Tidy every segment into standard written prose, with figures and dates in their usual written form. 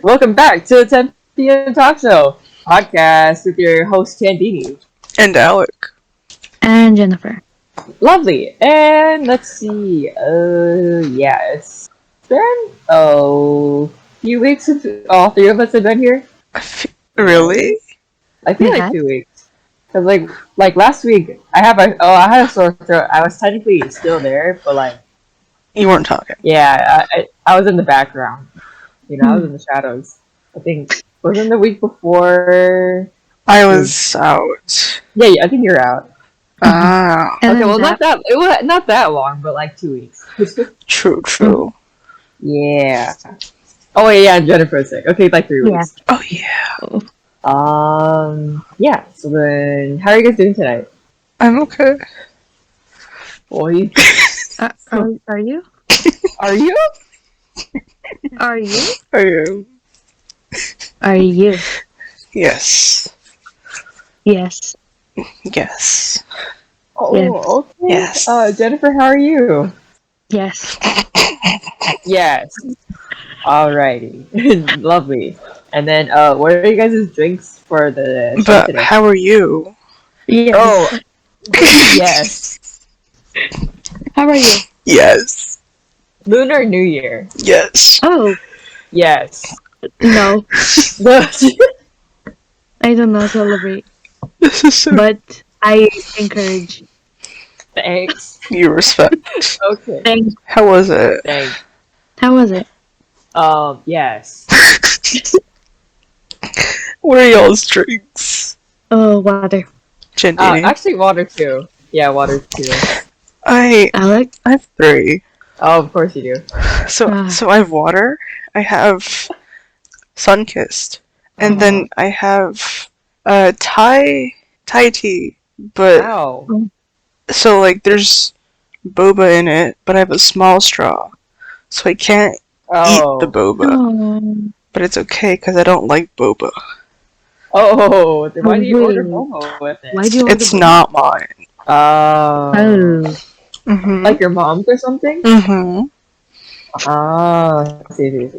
Welcome back to the 10 p.m. Talk Show podcast with your host Chandini. And Alec. And Jennifer. Lovely. And let's see. Yeah, it's been few weeks since all three of us have been here. Really? I feel like 2 weeks. Cause like last week I had a sore throat. I was technically still there, but like You weren't talking. yeah, I was in the background. I was in the shadows. I think wasn't the week before. I was out. Yeah, I think you're out. Ah. And Okay, then well, it was not that long, but like 2 weeks. True. Yeah. Oh wait, yeah, Jennifer's sick. Okay, like 3 weeks. Oh, yeah. Yeah. So then, how are you guys doing tonight? I'm okay. Boy, Are you? are you? Are you? I am. Are you? Yes. Yes. Yes. Oh, Yes. okay. Yes. Jennifer, how are you? Yes. Yes. Alrighty, lovely. And then, what are you guys' drinks for the show But today? how are you? Yes. Oh, yes. How are you? Yes. Lunar New Year. Yes. Oh, Yes. no. I do not celebrate. This is so... But I encourage. Thanks. You respect. Okay. Thanks. How was it? Thanks. How was it? Yes. What are y'all's drinks? Oh, water. Chandini? Actually, water too. Yeah, water too. I Alec? have 3. Oh, of course you do. So I have water. I have Sunkissed, and then I have Thai tea. But Wow. so like there's boba in it, but I have a small straw, so I can't eat the boba. Oh. But it's okay because I don't like boba. Oh, then why do you order Wait. momo with it? Why do you It's order not mine. Oh. Mhm. Like your mom's or something? Mhm. See.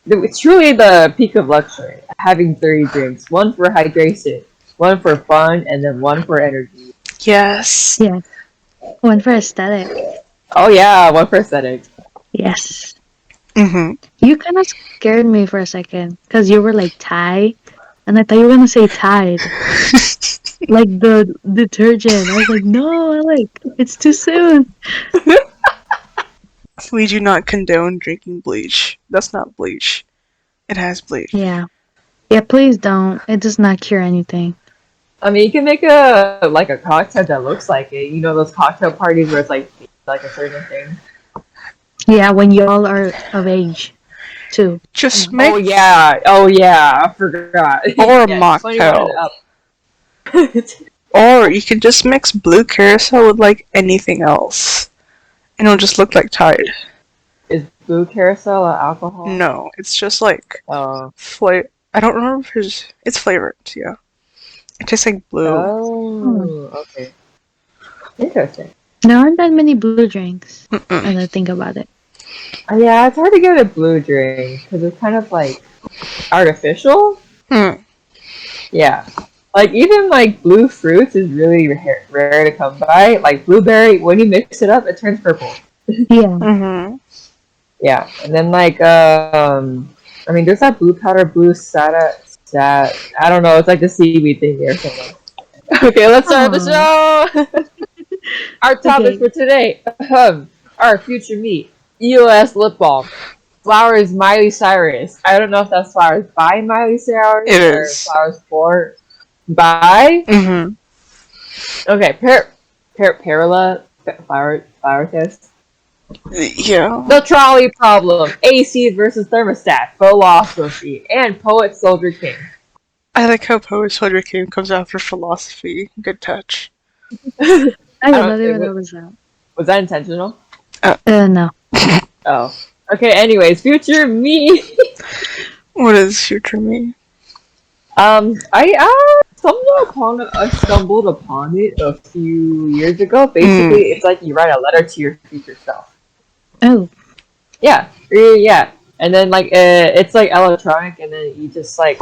It's truly the peak of luxury, having 3 drinks. One for hydration, one for fun, and then one for energy. Yes. Yes. One for aesthetic. Oh yeah, one for aesthetic. Yes. Mhm. You kind of scared me for a second because you were like Thai, and I thought you were gonna say Tide, like the detergent. I was like, no, it's too soon. We do not condone drinking bleach. That's not bleach. It has bleach. Yeah, please don't. It does not cure anything. I mean, you can make a cocktail that looks like it. You know those cocktail parties where it's like a certain thing. Yeah, when y'all are of age, too. Just make Oh yeah, I forgot. or Yeah, mocktail. 21 and up. Or you can just mix blue carousel with like anything else. And it'll just look like Tide. Is blue carousel alcohol? No, it's just like Oh. I don't remember if it's flavored, yeah. It tastes like blue. Oh, okay. Interesting. There aren't that many blue drinks. When I think about it. Yeah, it's hard to get a blue drink because it's kind of like artificial. Yeah. Like even like blue fruits is really rare to come by. Like blueberry, when you mix it up, it turns purple. Yeah. Mhm. Yeah, and then like I mean, there's that blue powder, blue sat. I don't know. It's like the seaweed thing or something. Okay, let's start the show. Our topic for today: our future meat, EOS lip balm, flowers Miley Cyrus. I don't know if that's flowers by Miley Cyrus It or is. flowers for by. Mhm. Okay, Perilla flower test. Yeah. The Trolley Problem, AC versus Thermostat, Philosophy, and Poet Soldier King. I like how Poet Soldier King comes after philosophy. Good touch. I did don't- not it even was- notice that. Was that intentional? No. Oh. Okay, anyways, future me. What is future me? I stumbled upon it a few years ago. Basically, it's like you write a letter to your future self. Oh. Yeah. and then like it's like electronic, and then you just like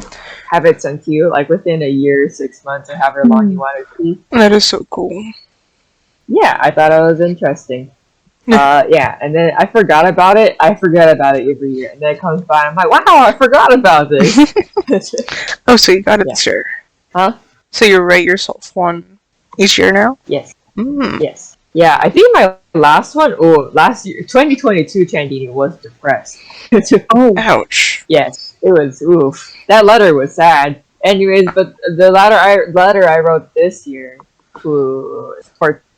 have it sent to you like within a year, 6 months, or however long you want it to be. That is so cool. Yeah, I thought it was interesting. Yeah, and then I forgot about it. I forget about it every year, and then it comes by. I'm like, wow, I forgot about this. Oh, so you got it Yeah. this year. Huh? So you rate yourself one each year now? Yes. Mm. Yes. Yeah, I think my last one, last year, 2022 Chandini was depressed. Oh, Ouch. Yes, it was. Oof, that letter was sad. Anyways, but the letter I wrote this year for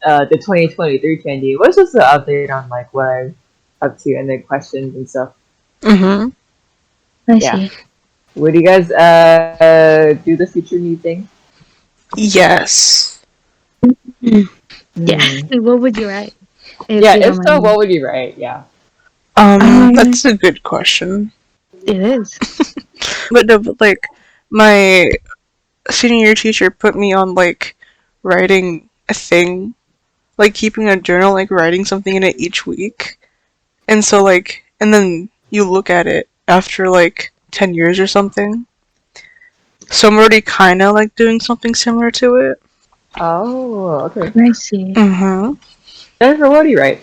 the 2023 Candy was just an update on like what I'm up to and then questions and stuff. Mm-hmm. I Yeah. see. Would you guys do the future me thing? Yes. Yeah. What would you write? Yeah. You If don't so, mind what me. would you write? Yeah. That's a good question. It is. But no, but like my senior year teacher put me on like writing a thing, like keeping a journal, like writing something in it each week. And so like, and then you look at it after like 10 years or something. So I'm already kind of like doing something similar to it. Oh, okay. I see. Mm-hmm. Jennifer, what do you write?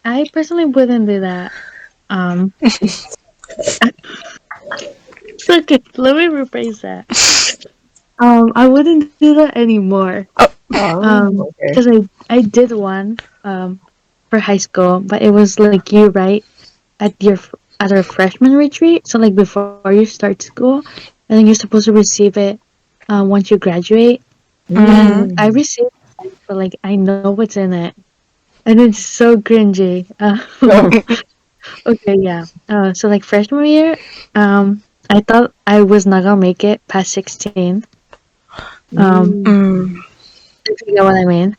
I personally wouldn't do that. Okay, let me rephrase that. I wouldn't do that anymore. Oh, okay. Because I did one for high school, but it was like you write at at our freshman retreat. So like before you start school, and then you're supposed to receive it once you graduate. And I Mm. received it, but like I know what's in it, and it's so cringy. Oh. Okay, yeah. So like freshman year, I thought I was not gonna make it past 16. Mm. If you know what I mean.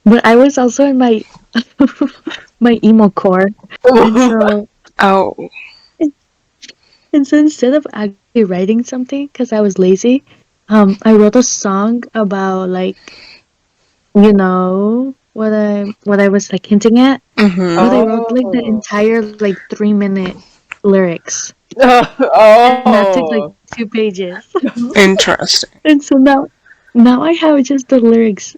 But I was also in my my emo core, and so Oh. instead of actually writing something, because I was lazy, I wrote a song about like what I was like hinting at. Mm-hmm. But I wrote like the Oh. entire like 3 minute lyrics, and that took like Oh. 2 pages. Interesting. And so now I have just the lyrics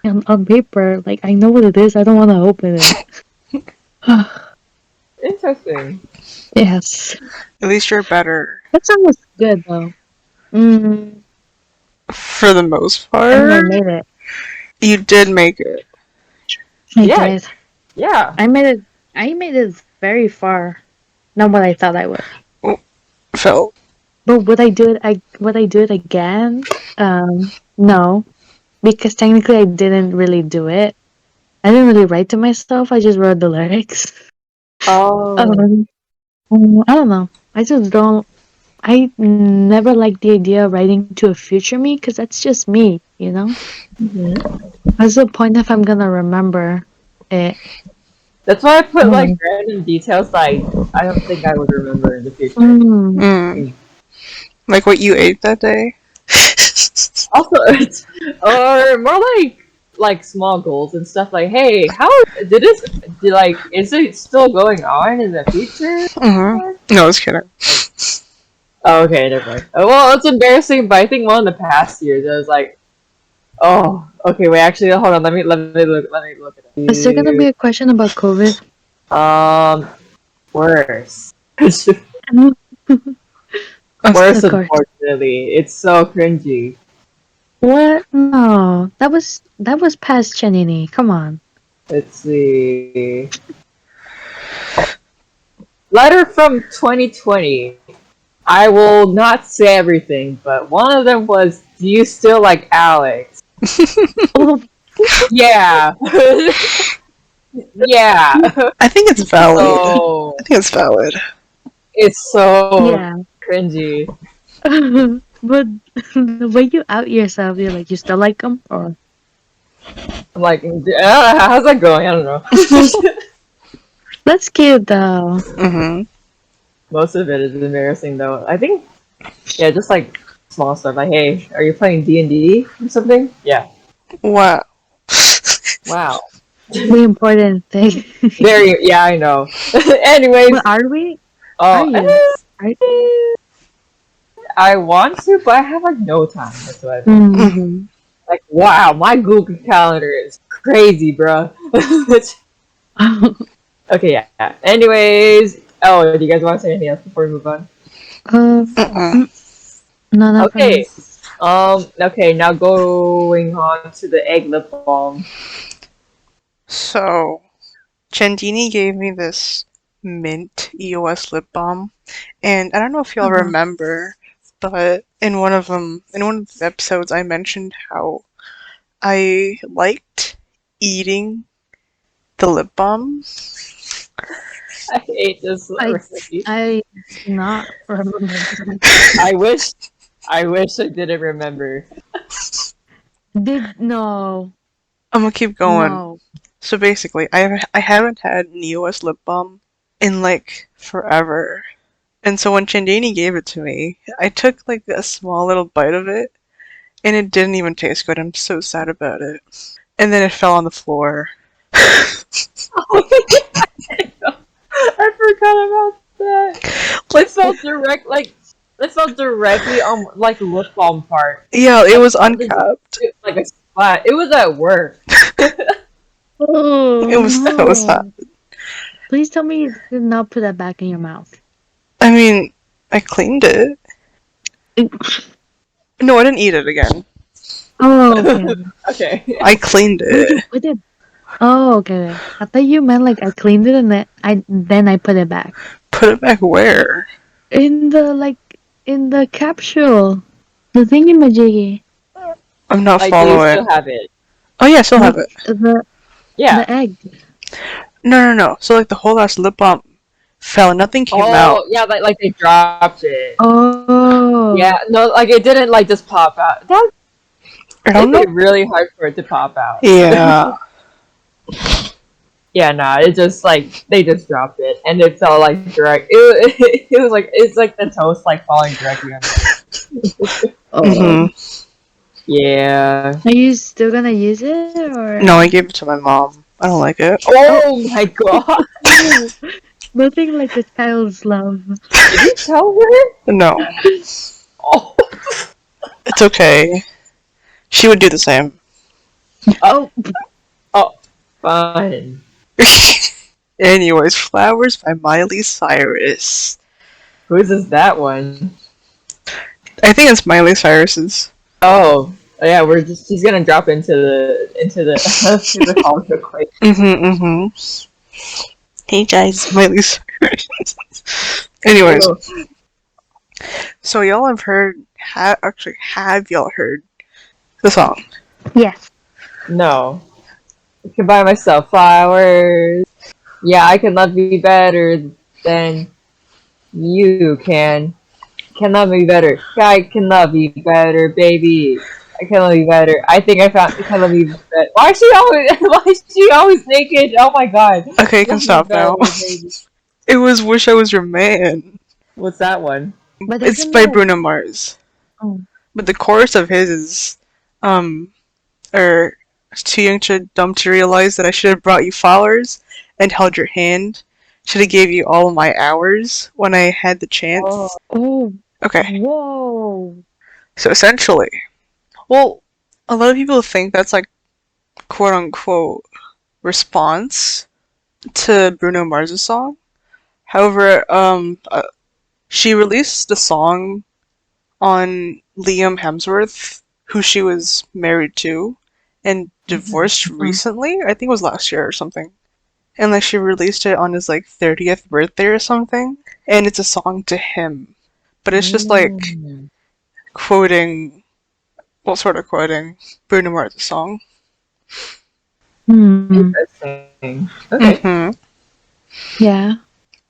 on paper. Like I know what it is. I don't want to open it. Interesting. Yes, At least you're better that song was good though. Mm, for the most I mean, I part. made it. You did make it. I Yeah. did. Yeah. I made it. I made it very far. Not what I thought I would. Phil. But would I do it? Would I do it again? No, because technically I didn't really do it. I didn't really write to myself. I just wrote the lyrics. Oh. Um, I don't know. I just don't. I never liked the idea of writing to a future me because that's just me, you know? Mhm. What's the point if I'm gonna remember it? That's why I I put don't like know. random details like I don't think I would remember in the future. Mm, Mm. Like what you ate that day? Also, or more like small goals and stuff. Like, hey, how did this? Did like is it still going on in the future? Mm-hmm. No, I was kidding. Oh, okay, never mind. Well, it's embarrassing, but I think one of the past years I was like, oh, okay, wait, actually, hold on, let me look at is there gonna be it. a question about COVID? Worse. Worse, Of course. unfortunately. It's so cringy. What? No, that was past Chanini. Come on. Let's see. Letter from 2020. I will not say everything, but one of them was, "Do you still like Alex?" Oh, Yeah. Yeah. I think it's valid. So I think it's valid. it's so yeah. cringy. But the way you out yourself, you're like, you still like them, or I'm like, how's that going? I don't know. that's cute though. Mm-hmm. Most of it is embarrassing though. I think, yeah, just like small stuff. Like, hey, are you playing D&D or something? Yeah. Wow. Wow. The important thing. Very, yeah, I know. Anyways, But are we? Are oh, you? Are, I want to, but I have like no time. That's what I think. mm. Mm-hmm. Like, wow, my Google Calendar is crazy, bro. Okay, yeah. Anyways, oh, do you guys want to say anything else before we move on? um, Uh-uh. mm, no, not for me. Okay. Okay, now going on to the egg lip balm. So, Chandini gave me this mint EOS lip balm, and I don't know if y'all Uh-huh. remember, but in one of the episodes, I mentioned how I liked eating the lip balm. I hate this I already. I do not remember that. I wish, I wish I didn't remember. Did no, I'm gonna keep going. no. So basically, I haven't had an EOS lip balm in like forever. And so when Chandini gave it to me, I took like a small little bite of it, and it didn't even taste good. I'm so sad about it. And then it fell on the floor. I forgot about that. Like, It fell it fell directly on like the lip balm part. yeah, it Like was this, uncapped. like a splat. It was at work. Oh It was so sad. no! Please tell me you did not put that back in your mouth. I mean, I cleaned it. No, I didn't eat it again. Oh, okay. Okay. I cleaned Where'd you it. put it? Oh, okay. I thought you meant like I cleaned it and then I put it back Put it back where? in the capsule, the thingy majiggy, I'm not Like, do you following. still have it? Oh yeah, I still like have it. Yeah. the egg. No. So like the whole ass lip balm fell. Nothing came out. Oh, yeah, like they dropped it. Oh. Yeah, no, like it didn't like just pop out. That I it'd don't be know. really hard for it to pop out. Yeah. Yeah, nah, it just like they just dropped it and it fell like direct. It was like it's like the toast like falling directly on it. Oh. hmm Yeah. Are you still gonna use it or? No, I gave it to my mom. I don't like it. Oh my god! Oh, nothing like a child's love. Did you tell her? No, Oh. it's okay. She would do the same. Oh, Oh, fine. Anyways, Flowers by Miley Cyrus. Whose is that one? I think it's Miley Cyrus's. Oh, yeah. She's gonna drop into the to the call real quick. Hey guys, Miley Cyrus. Anyways, so y'all have heard, have y'all heard the song? yes. No. I can buy myself flowers. Yeah, I can love you better than you can. Can love me better. Yeah, I can love you better, baby. I can love you better. I think I found I can love you better. Why is she always why is she always naked? Oh my god. Okay, you can Love me stop better, now. baby. It was Wish I Was Your Man. What's that one? But It's isn't by that? Bruno Mars. Oh. But the chorus of his is, or too young to dumb to realize that I should have brought you flowers and held your hand. Should have gave you all my hours when I had the Oh. chance. Oh. Okay, Whoa. so essentially, well, a lot of people think that's like quote unquote response to Bruno Mars' song. However, she released the song on Liam Hemsworth, who she was married to and divorced recently. I think it was last year or something. And like she released it on his like 30th birthday or something. And it's a song to him. But it's just like Mm. quoting, well, sort of quoting Bruno Mars' song. Hmm. Interesting. Okay. hmm Yeah.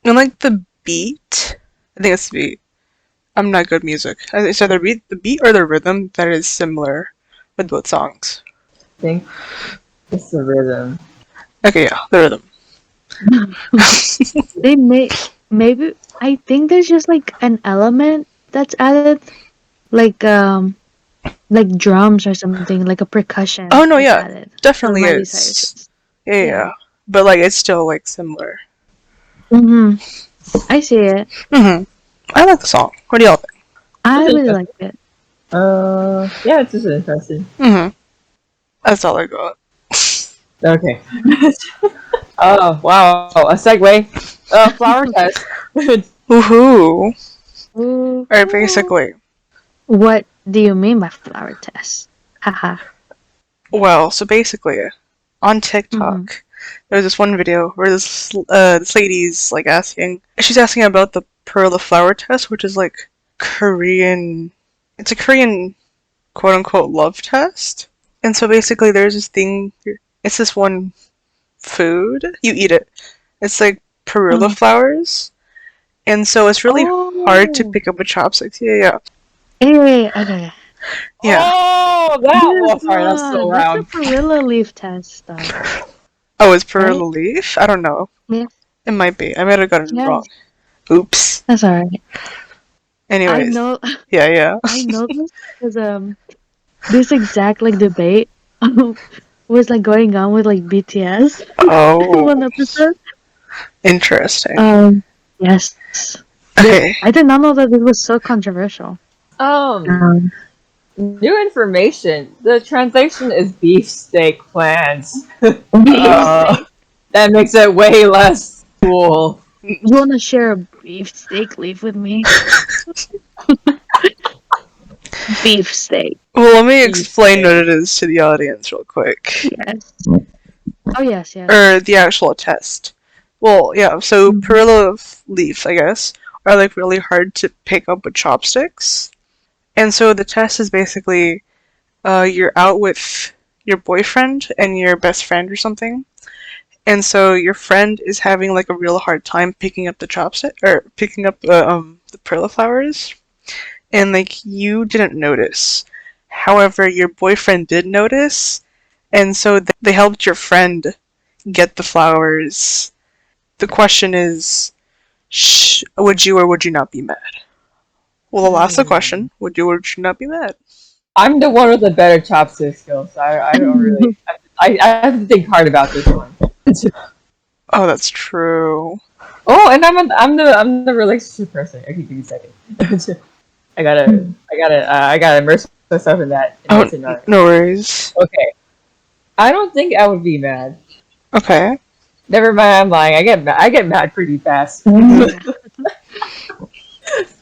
And like the beat, I think it's the beat. I'm not good at music. It's either the beat or the rhythm that is similar with both songs. I think it's the rhythm. Okay, yeah, the rhythm. They maybe I think there's just like an element that's added, like like drums or something, like a percussion. Oh no, that's yeah, added. definitely Miley is. Cyrus. Yeah. But like it's still like similar. Mhm. I see it. I like the song. What do y'all think? I That's really like interesting. it. Yeah, it's just interesting. That's all I got. Okay. Oh wow, a segue. Flower test. Woohoo! Ooh. Alright, basically. What do you mean by flower test? Haha. Well, so basically, on Mhm. TikTok, there's this one video where this lady's like she's asking about the Perilla flower test, which is like Korean. It's a Korean quote unquote love test. And so basically, there's this thing. It's this one food. You eat it. It's like Perilla Oh. flowers. And so it's really hard to Oh. pick up with chopsticks. Yeah. Hey, okay. Yeah. Oh, that was sorry. That's so That's a round. Perilla Leaf test stuff, Oh, it's right? Perilla Leaf? I don't know. Yes. It might be. I might have gotten it wrong. Yes. Oops. That's alright. I Anyways. know. Yeah. I know this because this exact like debate was like going on with like BTS in Oh, one episode. interesting. Yes. Okay. I did not know that it was so controversial. Um, Um, new information. The translation is beefsteak plans. Uh, That makes it way less cool. you want to share a beef steak leaf with me? Beef steak. well, let me explain what Beefsteak. it is to the audience real quick. Yes. Oh yes, yes. Or the actual test. Well, yeah, so Mhm. Perilla leaves, I guess, are like really hard to pick up with chopsticks. And so the test is basically you're out with your boyfriend and your best friend or something. And so your friend is having like a real hard time picking up the chopstick or picking up the perla flowers, and like you didn't notice. However, your boyfriend did notice, and so they helped your friend get the flowers. The question is, would you or would you not be mad? Well, I'll ask the question: would you or would you not be mad? I'm the one with the better chopstick skills. So I don't really. I have to think hard about this one. Oh, that's true. Oh, and I'm the relationship person. Okay, give me a second. I gotta immerse myself in Oh, that scenario. no worries. Okay, I don't think I would be mad. Okay. Never mind, I'm lying. I get mad pretty fast. Yeah.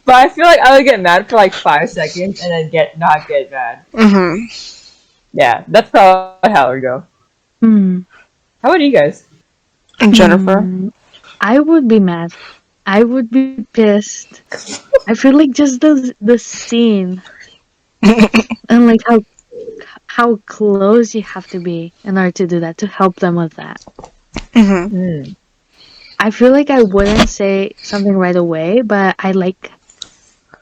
But I feel like I would get mad for like 5 seconds and then not get mad. Mhm. Yeah, that's probably how it would go. Hmm. How about you guys? And Jennifer. Hmm. I would be mad. I would be pissed. I feel like just the scene and like how close you have to be in order to do that to help them with that. Mhm. Hmm. I feel like I wouldn't say something right away, but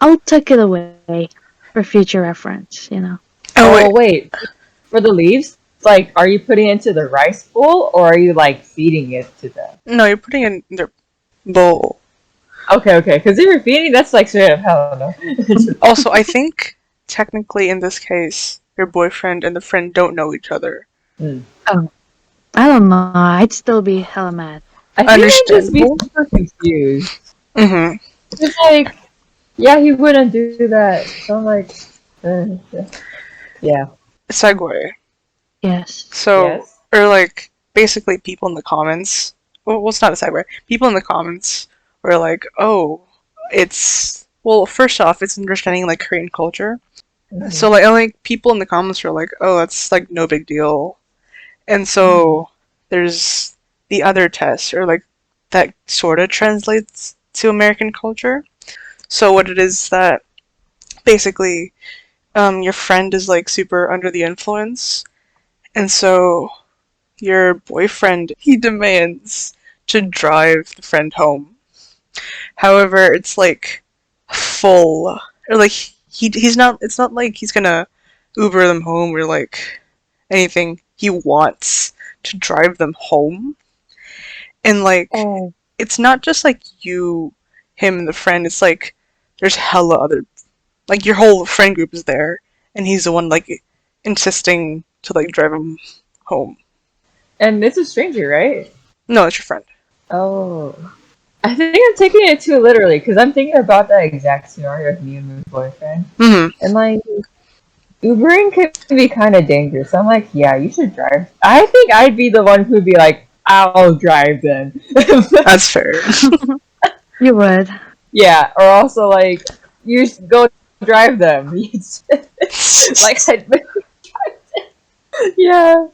I'll tuck it away for future reference, you know. Oh Oh wait. wait, for the leaves, like, are you putting it into the rice bowl or are you like feeding it to them? No, you're putting it in their bowl. Okay. Because if you're feeding, that's like straight up hell no. Also, I think technically in this case, your boyfriend and the friend don't know each other. Hmm. Oh, I don't know. I'd still be hella mad. I think I'd just be Understandable. super confused. Mhm. It's like, yeah, he wouldn't do that. So I'm like, uh, yeah, Segue. Yes. So, yes. or like basically people in the comments. Well, it's not a segue. People in the comments were like, "Oh, it's well. First off, it's understanding like Korean culture. Hmm. So like people in the comments were like, "Oh, that's like no big deal." And Hmm. so there's the other test, or like that sort of translates to American culture. So what it is that basically your friend is like super under the influence, and so your boyfriend he demands to drive the friend home. However, it's like full, or like he's not. It's not like he's gonna Uber them home or like anything. He wants to drive them home, and like Oh. it's not just like you, him, and the friend. It's like there's hella other, like your whole friend group is there, and he's the one like insisting to like drive him home. And it's a stranger, right? No, it's your friend. Oh. I think I'm taking it too literally because I'm thinking about that exact scenario of me and my boyfriend. Mm-hmm. And like, Ubering can be kind of dangerous. I'm like, yeah, you should drive. I think I'd be the one who'd be like, I'll drive then. That's fair. You would. Yeah, or also like, you go drive them. Like, yeah.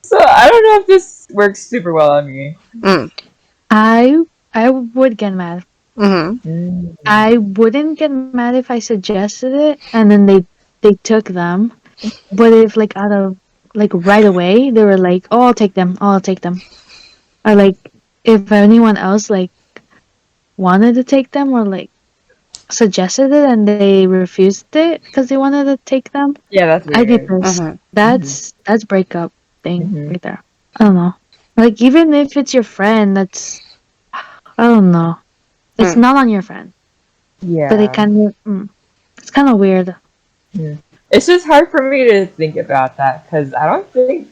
So I don't know if this works super well on me. Mm. I would get mad. Mm-hmm. Mm. I wouldn't get mad if I suggested it and then they took them. But if like out of like right away they were like, "Oh, I'll take them. Oh, I'll take them." Or like if anyone else like wanted to take them or like suggested it and they refused it because they wanted to take them, Yeah, that's I'd be weird. pissed. Mm-hmm. That's breakup thing Mhm. right there. I don't know. Like even if it's your friend, that's I don't know. It's Mm. not on your friend, but it Yeah. kind of it's kind of weird. Mm. It's just hard for me to think about that because I don't think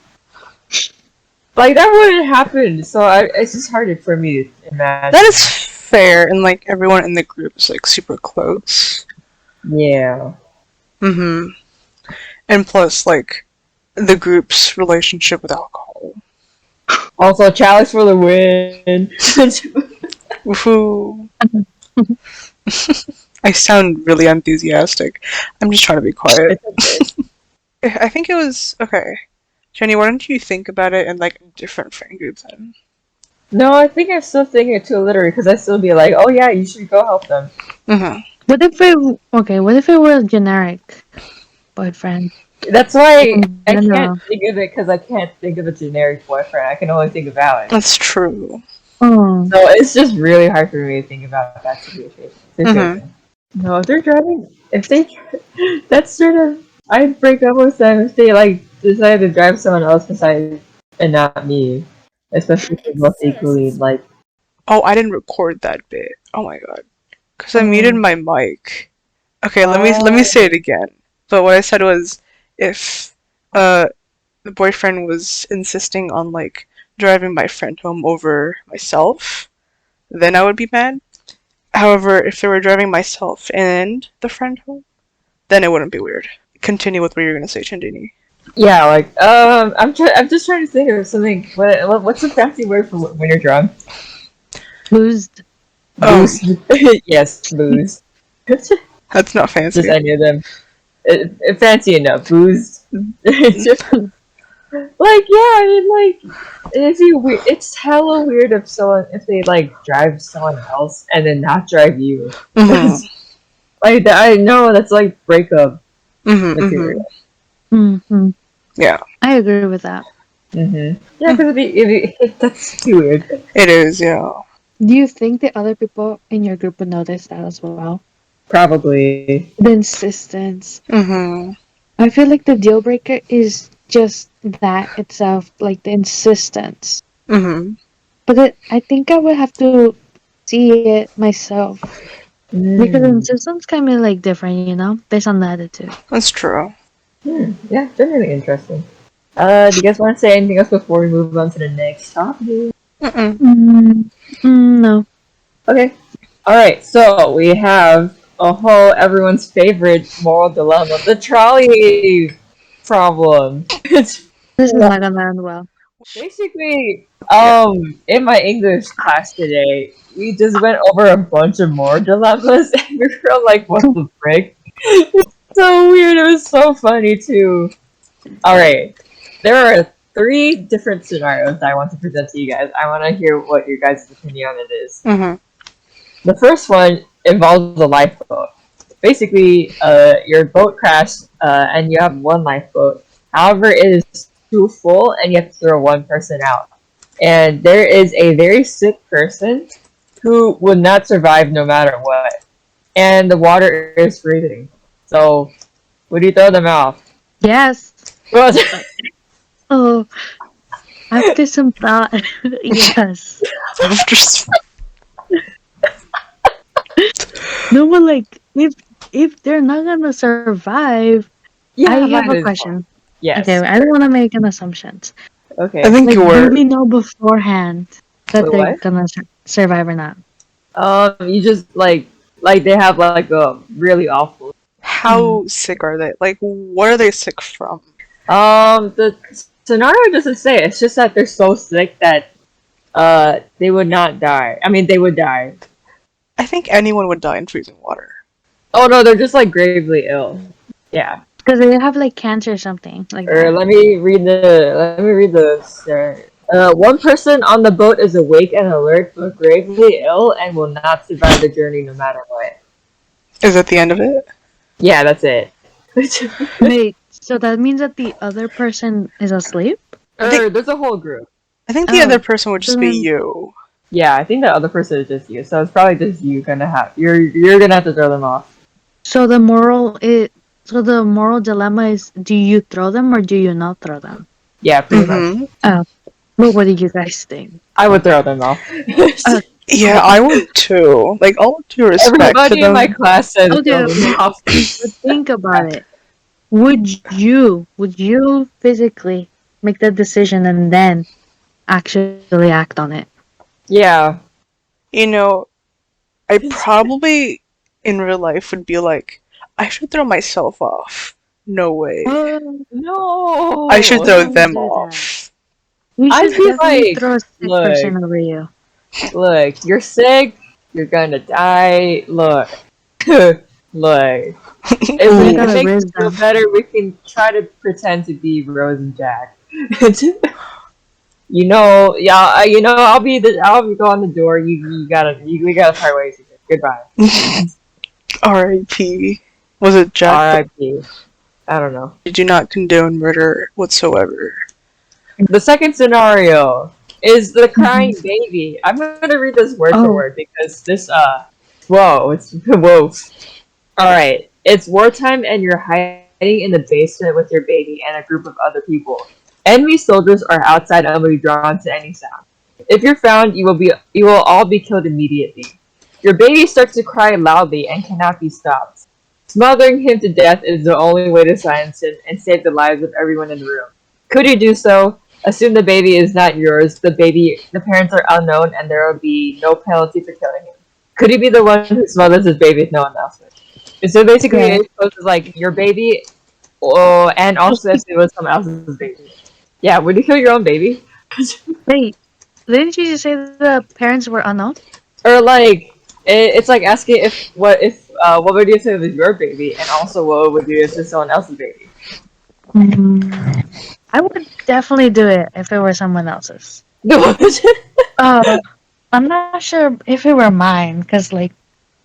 like that wouldn't happen. So it's just harder for me to imagine. That is fair, and like everyone in the group is like super close. Yeah. Mm-hmm. And plus, like the group's relationship with alcohol. Also, challenge for the win. Woohoo! I sound really enthusiastic. I'm just trying to be quiet. It's okay. I think it was okay. Jenny, why don't you think about it in like a different friend group then? No, I think I'm still thinking it too literally because I still be like, oh yeah, you should go help them. Mm-hmm. What if it what if it were a generic boyfriend? That's why In I can't general. think of it because I can't think of a generic boyfriend. I can only think of Alex. That's true. Oh. So it's just really hard for me to think about that situation. Mm-hmm. No, if they're driving, if they, that's sort of, I'd break up with them if they like decide to drive someone else beside and not me, especially if they're both equally like. Oh, I didn't record that bit. Oh my god. Cause I muted Oh, my mic. Okay, let me say it again. But what I said was, if the boyfriend was insisting on like driving my friend home over myself, then I would be mad. However, if they were driving myself and the friend home, then it wouldn't be weird. Continue with what you're gonna say, Chandini. yeah, like I'm just trying to think of something. What's a fancy word for when you're drunk? Boozed. Oh, Boost. Yes, booze. that's not Just fancy. any of them. Fancy enough. Boozed. Like yeah, I mean like if you it's hella weird if someone if they like drive someone else and then not drive you. Mm-hmm. That's like I know that's like breakup Mm-hmm. Mm-hmm. material. Mm-hmm. Yeah, I agree with that. Yeah, because that's too weird. it is. Yeah. Do you think the other people in your group would notice that as well? Probably. The insistence. Mm-hmm. I feel like the deal breaker is just that itself, like the insistence. Mm-hmm. But I think I would have to see it myself. Because the Mm. insistence can be like different, based on the attitude. That's true. Yeah, generally interesting. Do you guys want to say anything else before we move on to the next topic? Mm-mm. No. Okay. Alright, so we have a whole everyone's favorite moral dilemma, the trolley problem. It's This is not gonna end well. basically Yeah. in my English class today, we just went over a bunch of moral dilemmas and we were like, what the frick? It's so weird, it was so funny too. Alright. There are three different scenarios I want to present to you guys. I want to hear what your guys' opinion on it is. Mm-hmm. The first one involves a lifeboat. Basically, your boat crashed and you have one lifeboat. However, it is too full and you have to throw one person out. And there is a very sick person who would not survive no matter what. And the water is freezing. So, would you throw them out? Yes. Well, Oh, after some thought, yes. Just No, but like, if they're not gonna survive, I yeah, have might a as well. question. Okay, Yes. I don't want to make an assumptions. Okay. I think Like, you do were. we know beforehand that Wait, they're what? gonna survive or not? You just they have like a really awful. How sick are they? Like, what are they sick from? The scenario doesn't say. It's just that they're so sick that they would not die. I mean, they would die. I think anyone would die in freezing water. Oh no, they're just like gravely ill. Yeah. Because they have like cancer or something like Or that. let me read the. One person on the boat is awake and alert, but gravely ill and will not survive the journey no matter what. Is that the end of it? Yeah, that's it. Wait, so that means that the other person is asleep? I think There's a whole group. I think the other Oh, person would so just be then, you. Yeah, I think the other person is just you, so it's probably just you gonna have you're gonna have to throw them off. so the moral is, so the moral dilemma is: do you throw them or do you not throw them? Yeah, pretty much. Mm-hmm. Oh, but what do you guys think? I would throw them off. Uh, Yeah, I would too. Like, all due respect to Everybody in my them. class said okay, throw them okay, off. but think about it. Would you physically make that decision and then actually act on it? Yeah. You know, I probably in real life would be like, I should throw myself off. No way. I should No. throw Don't them do that. off. You I'd should be definitely like, throw a sick look, person over you. look, you're sick, you're gonna die, look. Look. So you If it gotta Ooh. makes risk you feel them. better, we can try to pretend to be Rose and Jack. I'll go on the door. We gotta part ways. Goodbye. R.I.P. Was it Jack? R.I.P. I don't know. I do not condone murder whatsoever. The second scenario is the Mhm. crying baby. I'm gonna read this word for Oh, word because whoa, it's whoa. All right, it's wartime and you're hiding in the basement with your baby and a group of other people. Enemy soldiers are outside and will be drawn to any sound. If you're found, you will all be killed immediately. Your baby starts to cry loudly and cannot be stopped. Smothering him to death is the only way to silence him and save the lives of everyone in the room. Could you do so? Assume the baby is not yours. The parents are unknown, and there will be no penalty for killing him. Could you be the one who smothers his baby if no one else would? And so basically, yeah. it poses like your baby, and also if it was someone else's baby. Yeah, would you kill your own baby? Wait, didn't you just say the parents were unknown? Or it's like asking what would you say was your baby, and also what would you if it's someone else's baby? I would definitely do it if it were someone else's. No. Uh, I'm not sure if it were mine, because like,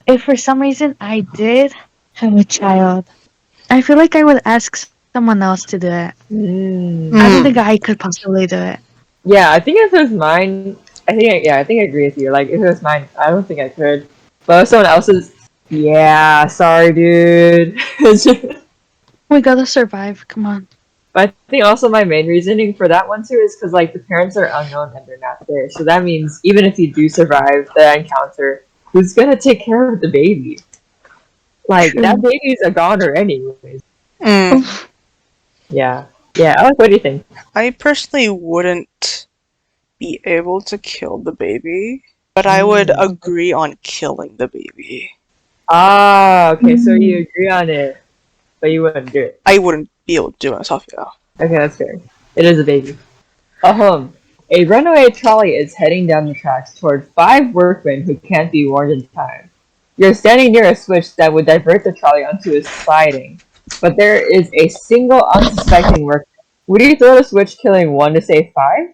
if for some reason I did have a child, I feel like I would ask someone else to do it. I don't think Mm. I could possibly do it. Yeah, I think if it was mine, I think I agree with you. Like if it was mine, I don't think I could. But if someone else's, yeah, sorry, dude. We gotta survive. Come on. But I think also my main reasoning for that one too is because like the parents are unknown and they're not there. So that means even if you do survive the encounter, who's gonna take care of the baby? Like that True. baby's a goner anyways. Mm. Yeah. Yeah, Alec, what do you think? I personally wouldn't be able to kill the baby, but I would agree on killing the baby. Ah, okay, so you Mm. agree on it, but you wouldn't do it. I wouldn't be able to do it myself, yeah. Okay, that's fair. It is a baby. A runaway trolley is heading down the tracks toward five workmen who can't be warned in time. You're standing near a switch that would divert the trolley onto a siding, but there is a single unsuspecting workman. Would you throw the switch killing one to save five?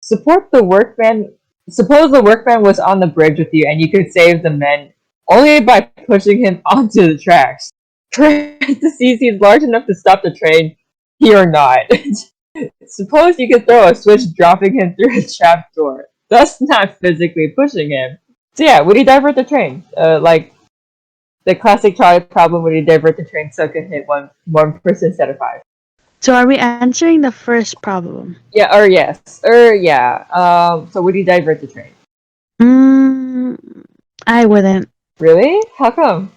Support the workman. Suppose the workman was on the bridge with you and you could save the men only by pushing him onto the tracks. Parentheses, he's large enough to stop the train, he or not. Suppose you could throw a switch dropping him through a trapdoor, thus not physically pushing him. So yeah, would he divert the train? Like the classic Trolley problem, would he divert the train so it can hit one person instead of five? So are we answering the first problem? Yeah, or yes, or yeah. So would he divert the train? Mm, I wouldn't. Really? How come?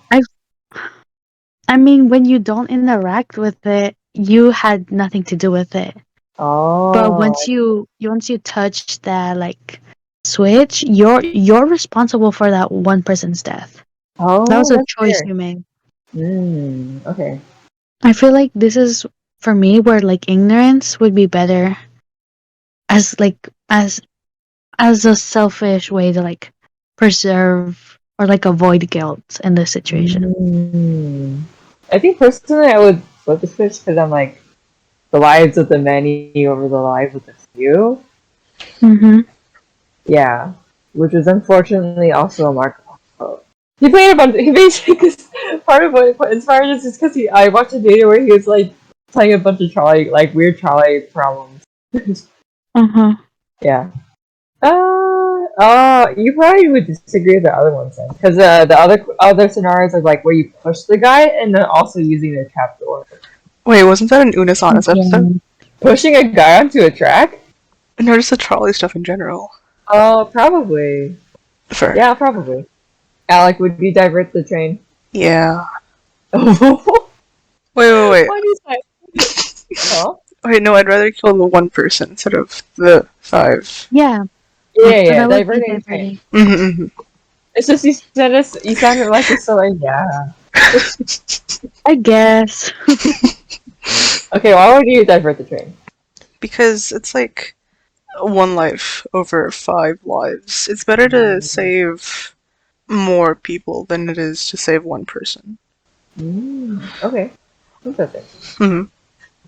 I mean, when you don't interact with it, you had nothing to do with it. But Oh. once you touch that like switch, you're responsible for that one person's death. That was Oh, a that's choice fair. you made. Okay. I feel like this is for me where like ignorance would be better as like as a selfish way to like preserve or like avoid guilt in this situation. Mm. I think personally I would flip the switch because I'm like the lives of the many over the lives of the few. Mm-hmm. Yeah, which is unfortunately also a mark. He played a bunch. He basically because part of what inspired this is because I watched a video where he was like playing a bunch of trolley like weird trolley problems. Uh-huh. Yeah. You probably would disagree with the other ones then, because the other scenarios are like where you push the guy and then also using the trapdoor. Wait, wasn't that an Unisana's episode? Yeah. Pushing a guy onto a track? No, just the trolley stuff in general. Oh, probably. Fair. Yeah, probably. Alec, would you divert the train? Yeah. Why Wait. do you say? Huh? Wait, no, I'd rather kill the one person instead of the five. Yeah. So Yeah, that would be diverting train. diverting. Mm-hmm. It's just you sounded like you're so like yeah. I guess. Okay, why would you divert the train? Because it's like one life over 5 lives. It's better to save more people than it is to save one person. Okay, interesting. Hmm.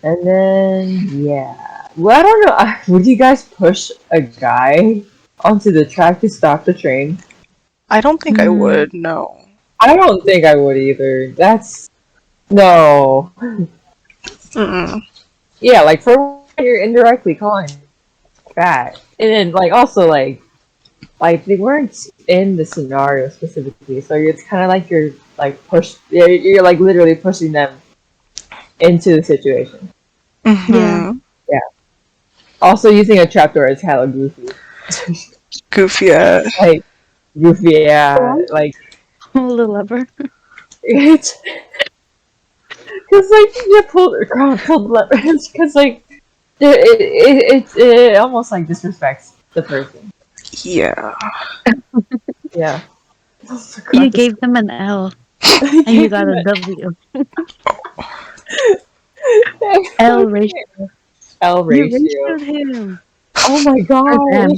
And then yeah, well I don't know. Would you guys push a guy onto the track to stop the train? I don't think I Mm, would, no. I don't think I would either. That's no. Mm-mm. Yeah, like for one, you're indirectly calling fat, and then like also like they weren't in the scenario specifically, so it's kind of like you're like you're like literally pushing them into the situation. yeah. Mm-hmm. Yeah. Also, using a trapdoor is hella goofy. Goofy ass. Like goofy, yeah. Go Like on. The lever. it's because like you pulled leverage because like it almost like disrespects the person. Yeah. Yeah. You gave them an L and you got a W. L ratio. L You ratio. ratioed him. Oh my Or gosh. them.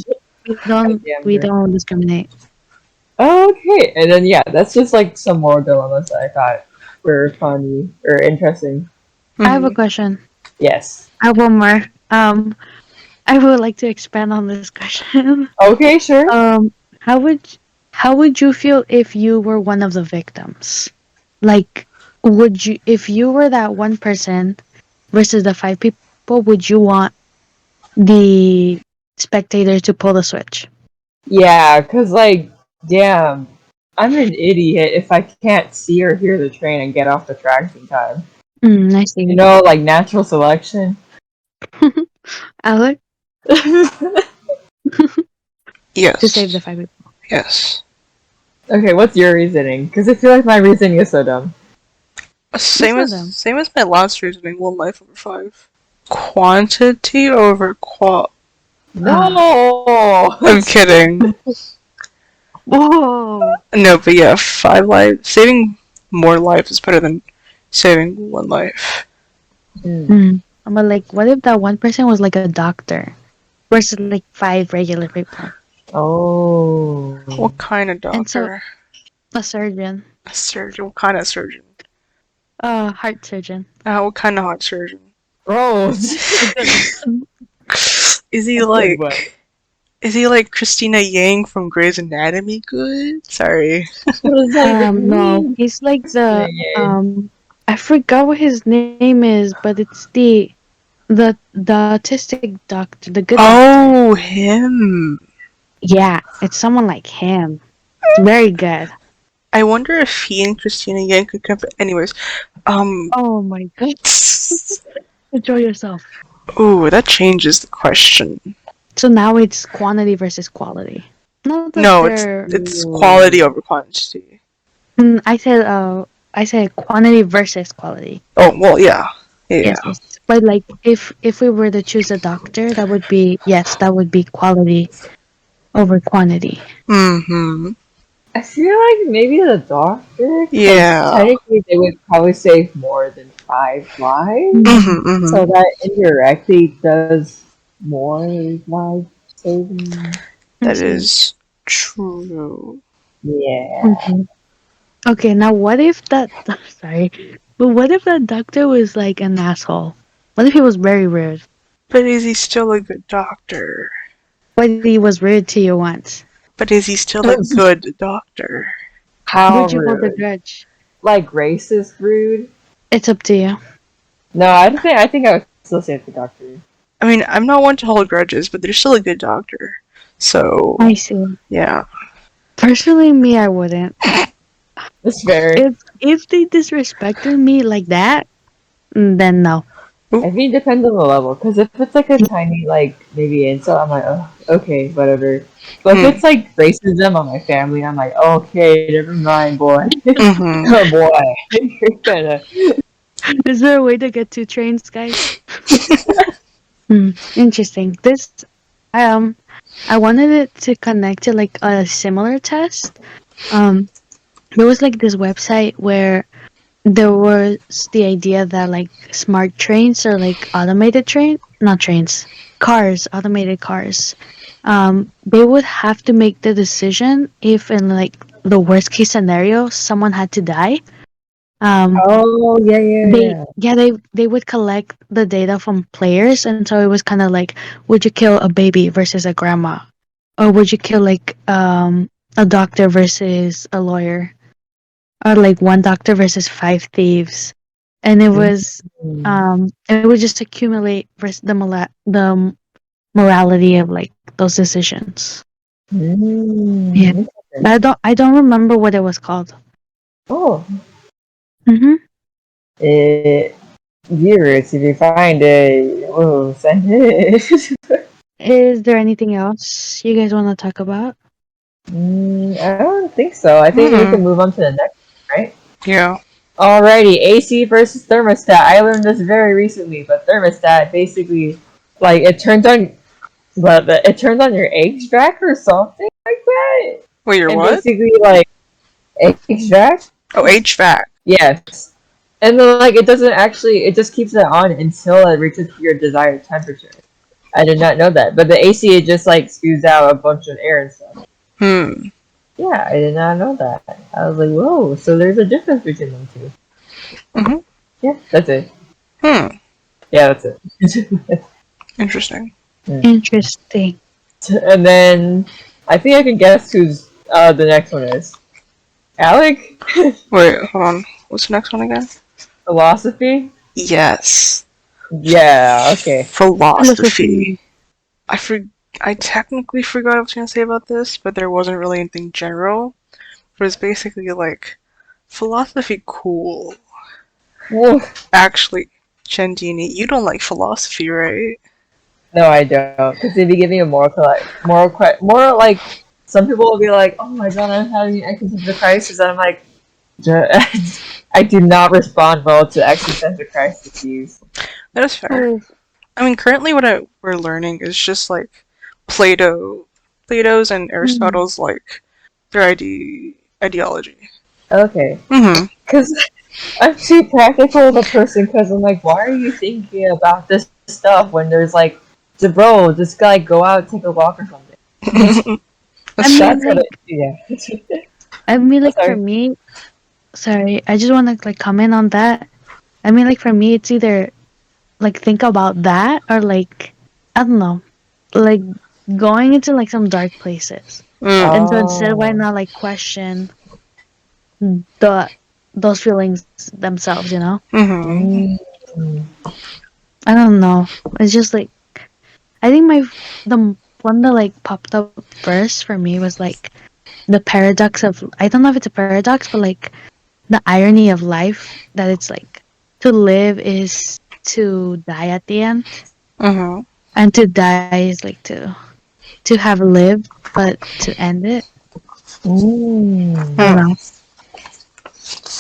We I don't damn we her. don't discriminate. Okay, and then yeah, that's just like some more dilemmas that I thought were funny or interesting. I have a Mm-hmm. question. Yes. I have one more. I would like to expand on this question. Okay, sure. Um, how would how would you feel if you were one of the victims? Like, would you if you were that one person versus the five people? Would you want the spectator to pull the switch? Yeah, cause like, damn, I'm an idiot if I can't see or hear the train and get off the tracks in time. I see. Like natural selection. Alec, to save the Yes. five people. Yes. Okay, what's your reasoning? Because I feel like my reasoning is so dumb. Same Listen to as them. same as my last reasoning, one life over 5. Quantity over qual. No. I'm kidding. Whoa! No, but yeah, 5 lives. Saving more lives is better than saving one life. But like, what if that one person was like a doctor versus like five regular people? Oh. What kind of And so doctor? a surgeon, A surgeon. What kind of surgeon? a heart surgeon. What kind of heart surgeon? Gross. A good one. Is he Good one. like? Is he like Christina Yang from Grey's Anatomy? Good. Sorry. It was like, No, he's like the yeah. I forgot what his name is, but it's the autistic doctor, the good doctor. Oh, him. Yeah, it's someone like him. It's very good. I wonder if he and Christina Yang could compare. Anyways, Oh my god. Enjoy yourself. ooh, that changes the question. So now it's quantity versus quality. Not that No, they're. it's quality over quantity. I said quantity versus quality. Oh well, yeah, yeah. Yes, yes. But like if we were to choose a doctor, that would be yes, that would be quality over quantity. Mm-hmm. I feel like maybe the doctor, because Yeah. technically they would probably save more than 5 lives. Mhm. Mm-hmm. Mm-hmm. So that indirectly does more life saving. I That see. is true. Yeah. Okay. Okay, now what if that sorry. But what if that doctor was like an asshole? What if he was very rude? But is he still a good doctor? But he was rude to you once. But is he still a good doctor? How Would you hold a rude. grudge? Like racist rude? It's up to you. No, I think I would still say the doctor. I mean, I'm not one to hold grudges, but they're still a good doctor. So, I see. yeah. Personally, me, I wouldn't. It's fair. If they disrespected me like that, then no. I mean, it depends on the level. Because if it's like a tiny, like, maybe insult, I'm like, oh, okay, whatever. But if Mm. it's like racism on my family, I'm like, okay, never mind, boy. Mm-hmm. Oh, boy. You're gonna. Is there a way to get 2 trains, guys? Interesting. This, um, I wanted it to connect to like a similar test. Um, there was like this website where there was the idea that like smart trains or like automated not trains, cars, automated cars. They would have to make the decision if in like the worst case scenario someone had to die. Um, Oh, yeah, yeah, they yeah. yeah they would collect the data from players, and so it was kind of like, would you kill a baby versus a grandma, or would you kill like a doctor versus a lawyer, or like one doctor versus 5 thieves, and it would just accumulate the morality of like those decisions. Yeah, Mm. but I don't remember what it was called. Oh, Mm-hmm. it, viewers, if you find it, oh, send it. Is there anything else you guys want to talk about? I don't think so. I think we can Mm. move on to the next one, right? Yeah. Alrighty, AC versus thermostat. I learned this very recently, but thermostat basically, like, it turns on your HVAC or something like that, Wait, your and what? basically like HVAC. Oh, HVAC. Yes, and then like it doesn't actually. It just keeps it on until it reaches your desired temperature. I did not know that, but the AC it just like spews out a bunch of air and stuff. Hmm. Yeah, I did not know that. I was like, whoa, so there's a difference between them two. Mm-hmm. Yeah, that's it. Hmm. Yeah, that's it. Interesting. Interesting. And then I think I can guess who's the next one is. Alec? Wait, hold on. What's the next one again? Philosophy? Yes. Yeah, okay. Philosophy. Philosophy. I for I technically forgot what I was gonna say about this, but there wasn't really anything general. But it's basically like philosophy cool. Whoa. Actually, Chandini, you don't like philosophy, right? No, I don't. Because they'd be giving a more like, some people will be like, oh my god, I'm having an existential crisis. And I'm like, I do not respond well to existential crises. That is fair. Oh, I mean, currently we're learning is just like Plato's and mm, Aristotle's like their ideology. Okay. Mm-hmm. Because I'm too practical of a person because I'm like, why are you thinking about this stuff when there's like, bro, just like go out and take a walk or something. I That's mean, That's fair. what like, it, yeah. Oh, for sorry. me, sorry, I just want to like comment on that. I mean, like, for me, it's either like think about that or like, I don't know, like going into like some dark places. Mm. And so instead, why Oh. not like question the those feelings themselves? Mm-hmm. Mm. I don't know. It's just like, I think the one that like popped up first for me was like the paradox of, I don't know if it's a paradox, but like the irony of life, that it's like to live is to die at the end, Mm-hmm. and to die is like to have lived but to end it. I don't Mm. know.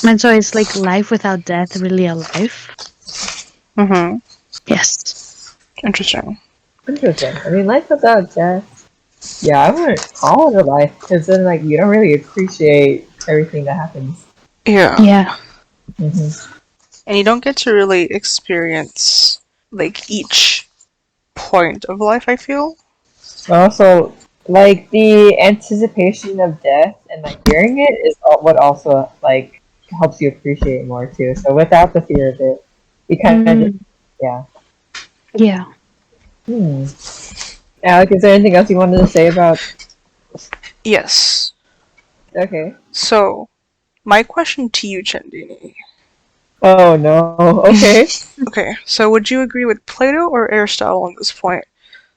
And so it's like life without death, really a life. Mm-hmm. Yes. Interesting. Interesting. I mean, life without death. Yeah, I wouldn't call it a life because then like you don't really appreciate everything that happens. Yeah. Yeah. Hmm. And you don't get to really experience like each point of life, I feel. Also, like the anticipation of death and like fearing it is what also like helps you appreciate more too. So without the fear of it, you kind of just Mm, yeah. yeah. Hmm. Alec, is there anything else you wanted to say about? Yes. Okay. So, my question to you, Chandini. Oh no. Okay. Okay, so would you agree with Plato or Aristotle on this point?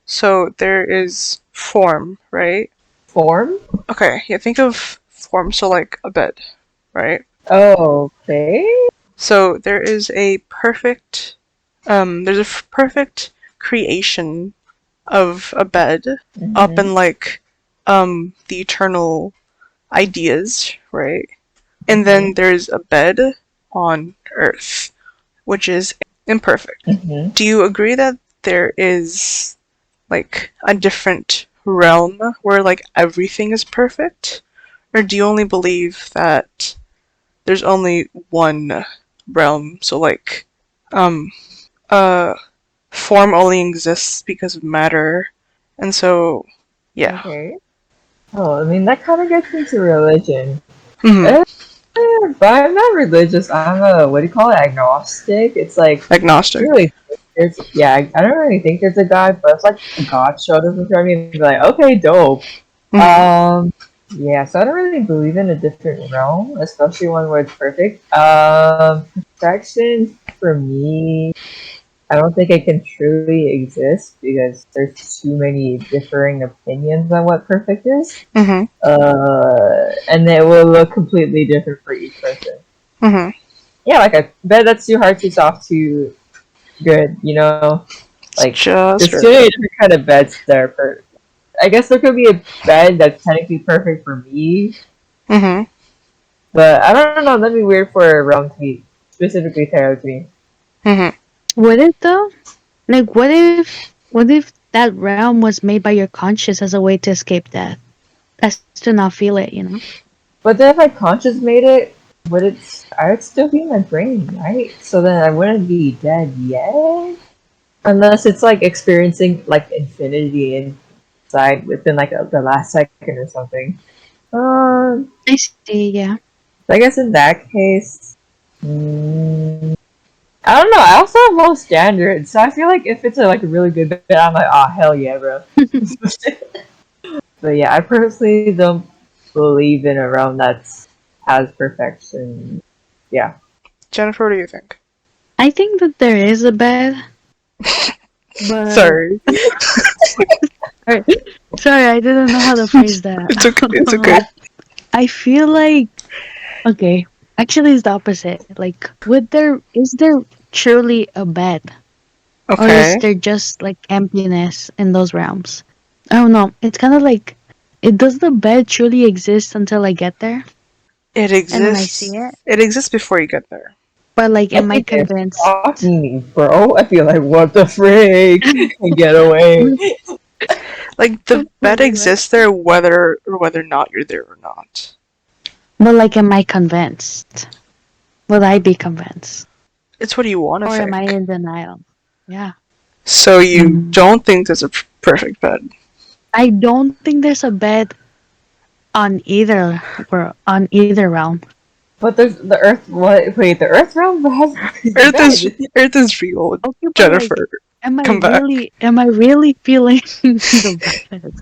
So there is form, right? Form. Okay, yeah, think of form, so like a bed, right? Okay. So there is a perfect, there's a perfect creation of a bed up Mm-hmm. in like, the eternal ideas, right? And then Mm-hmm. there's a bed on Earth, which is imperfect. Mm-hmm. Do you agree that there is like a different realm where like everything is perfect? Or do you only believe that there's only one realm? So like um uh form only exists because of matter. And so yeah. Okay. Oh, I mean that kind of gets into religion. Hmm. Eh, but I'm not religious. I'm a what do you call it? Agnostic. It's like Agnostic. really there's yeah. I don't really think there's a God, but if like a God showed up in front of me and be like, okay, dope. Hmm. Um, yeah. So I don't really believe in a different realm, especially one where it's perfect. Perfection for me, I don't think it can truly exist because there's too many differing opinions on what perfect is. Hmm. And it will look completely different for each person. Hmm. Yeah, like a bed that's too hard, too soft, too good. You know, It's like just there's too right. many different kind of beds that are perfect. I guess there could be a bed that's technically perfect for me, Hmm. but I don't know. That'd be weird for a realm to be specifically tailored to me. Hmm. Would it though? Like, what if that realm was made by your conscious as a way to escape death, as to not feel it? You know. But then if my conscience made it, would it? I would still be in my brain, right? So then I wouldn't be dead yet, unless it's like experiencing like infinity inside within like the last second or something. I see. Yeah. I guess in that case, mm, I don't know. I also have low standards, so I feel like if it's a like a really good bit, I'm like, oh hell yeah, bro. But yeah, I personally don't believe in a realm that's has perfection. Yeah. Jennifer, what do you think? I think that there is a bed, but Sorry. sorry, sorry, I didn't know how to phrase that. It's okay. It's okay. I feel like okay. Actually, it's the opposite. Like, is there truly a bed, or is Okay. there just like emptiness in those realms? I don't know. It's kind of like, does the bed truly exist until I get there It and then I see exists. it? It exists before you get there. But like, I am I think you're convinced? stalking me, bro. I feel like, what the frick? Get away. Like the bed Wait, what? exists there whether or not you're there or not. But like, am I convinced? Will I be convinced? It's what you want to Or am I think. in denial? Yeah. So you don't think there's a perfect bed. I don't think there's a bed on either realm. But there's the Earth. What? Wait, the Earth realm has the bed. Earth is real. Okay, but like, Jennifer, am I come back. really feeling the bed?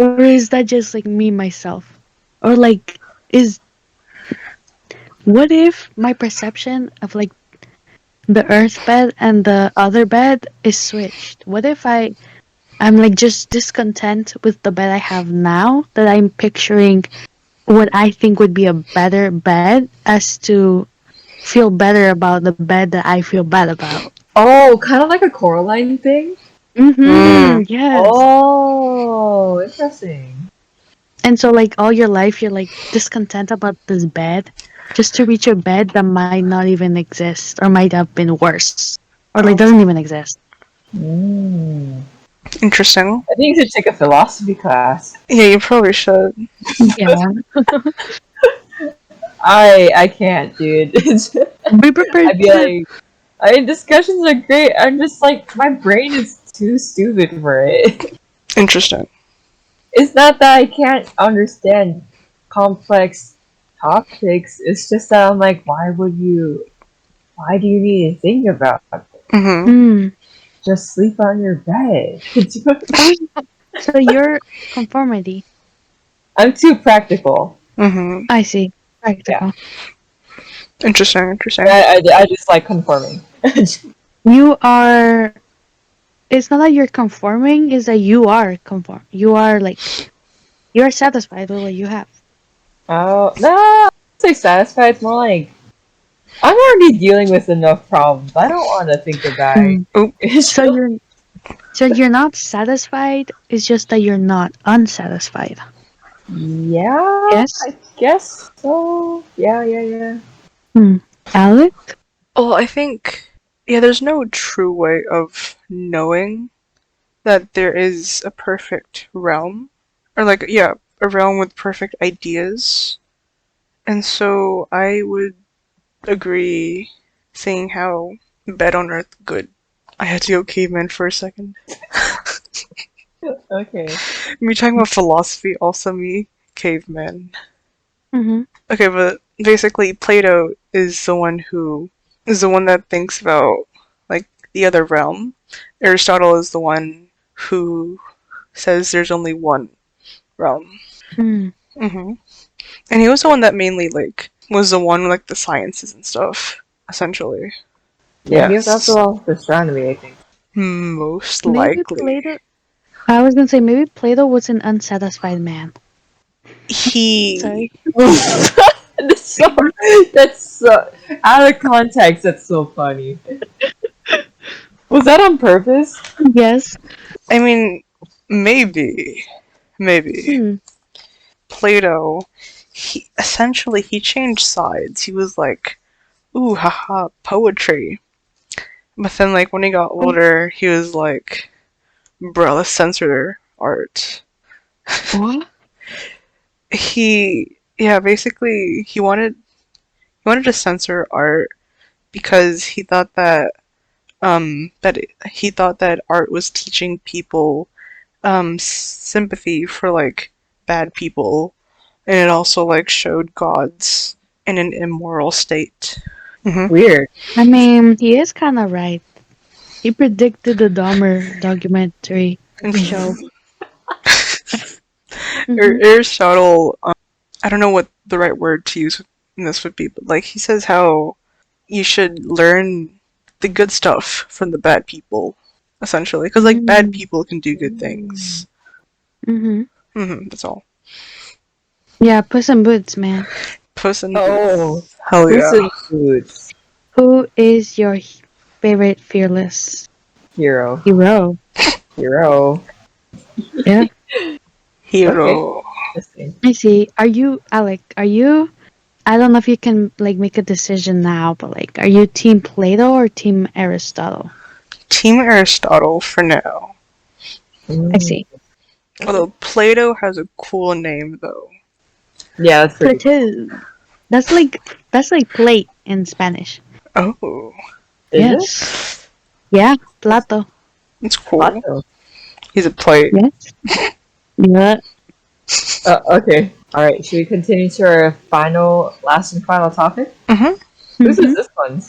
Or is that just like me myself? Or like, is what if my perception of like the earth bed and the other bed is switched? What if I'm like just discontent with the bed I have now, that I'm picturing what I think would be a better bed, as to feel better about the bed that I feel bad about. Oh, kind of like a Coraline thing. Mm. Yes. Oh, interesting. And so like all your life you're like discontent about this bed, just to reach a bed that might not even exist or might have been worse. or like doesn't even exist. Mm. Interesting. I think you should take a philosophy class. Yeah, you probably should. Yeah. I can't, dude. Be prepared I'd be to. like, I mean, discussions are great. I'm just like, my brain is too stupid for it. Interesting. It's not that I can't understand complex topics. It's just that I'm like, why do you need to think about it? Mm-hmm. Mm. Just sleep on your bed. Oh, so you're conformity. I'm too practical. Mm-hmm. I see. Yeah. Practical. Interesting, interesting. I just like conforming. You are. It's not that you're conforming. It's that you are conform. You are like you are satisfied with what you have. Oh, no! I say satisfied. It's more like, I'm already dealing with enough problems. I don't want to think about Mm. Oh, it. So you're not satisfied. It's just that you're not unsatisfied. Yeah, Yes. I guess so. Yeah. Hmm. Alec. well, I think yeah, there's no true way of knowing that there is a perfect realm, or like yeah, a realm with perfect ideas. And so I would agree saying how bed on earth good. I had to go caveman for a second. Okay. Me talking about philosophy, also me caveman. Mm-hmm. Okay, but basically Plato is the one who is the one that thinks about like the other realm. Aristotle is the one who says there's only one realm. Mm. hmm And he was the one that mainly like was the one with like the sciences and stuff, essentially. Yeah, he was also Yes. off astronomy, I think. Most Maybe likely. Plato. I was gonna say maybe Plato was an unsatisfied man. He Sorry. that's so, that's so, out of context, that's so funny. Was that on purpose? Yes. I mean maybe. Maybe. Hmm. Plato he essentially he changed sides. He was like, ooh haha, poetry. But then like when he got older, he was like, bro, let's censor art. What? He yeah, basically he wanted to censor art because he thought that art was teaching people sympathy for like bad people, and it also like showed gods in an immoral state. Weird. I mean, he is kind of right. He predicted the Dahmer documentary show. Mm-hmm. Aristotle, I don't know what the right word to use in this would be, but like he says how you should learn the good stuff from the bad people, essentially, because like bad people can do good things. Mm-hmm. That's all. Yeah, Puss in Boots, man. Puss in Oh, Boots. Hell Puss yeah. in Boots. Who is your favorite fearless Hero. hero? Hero. Yeah, Okay. Hero. Interesting. I see. Are you, Alec? Are you? I don't know if you can like make a decision now, but like, are you Team Plato or Team Aristotle? Team Aristotle for now. I Mm, see. okay. Although Plato has a cool name though. Yeah, that's pretty cool. Plato. That's like plate in Spanish. Oh, Is it? Yes. Yeah, plato. that's cool. Plato. He's a plate. Yes. Yeah. Okay. Alright, should we continue to our last and final topic? Mm-hmm. Whose is Mm-hmm. this one?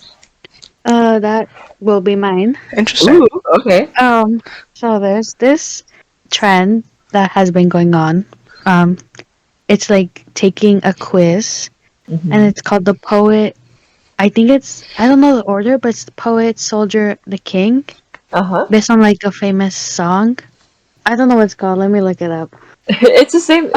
That will be mine. Interesting. Ooh, okay. Um. So there's this trend that has been going on. Um. It's like taking a quiz, and Mm-hmm. it's called the poet. I don't know the order, but it's the poet, soldier, the king, Uh-huh. based on like a famous song. I don't know what it's called. Let me look it up. It's the same.